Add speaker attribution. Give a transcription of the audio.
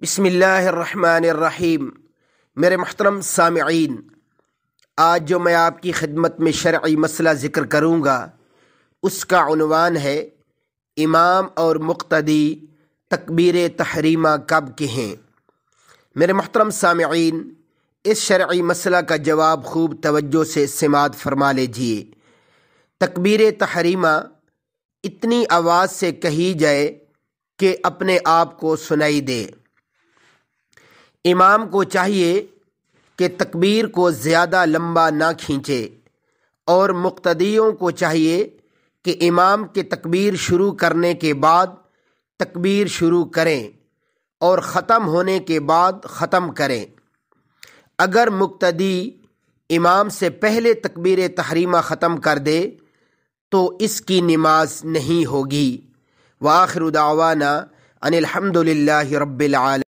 Speaker 1: بسم اللہ الرحمن الرحیم۔ میرے محترم سامعین، آج جو میں آپ کی خدمت میں شرعی مسئلہ ذکر کروں گا اس کا عنوان ہے امام اور مقتدی تکبیر تحریمہ کب کہیں۔ میرے محترم سامعین، اس شرعی مسئلہ کا جواب خوب توجہ سے سماعت فرما لیجیے۔ تکبیر تحریمہ اتنی آواز سے کہی جائے کہ اپنے آپ کو سنائی دے۔ امام کو چاہیے کہ تکبیر کو زیادہ لمبا نہ کھینچے، اور مقتدیوں کو چاہیے کہ امام کے تکبیر شروع کرنے کے بعد تکبیر شروع کریں اور ختم ہونے کے بعد ختم کریں۔ اگر مقتدی امام سے پہلے تکبیر تحریمہ ختم کر دے تو اس کی نماز نہیں ہوگی۔ وآخر دعوانا ان الحمد للہ رب العالمین۔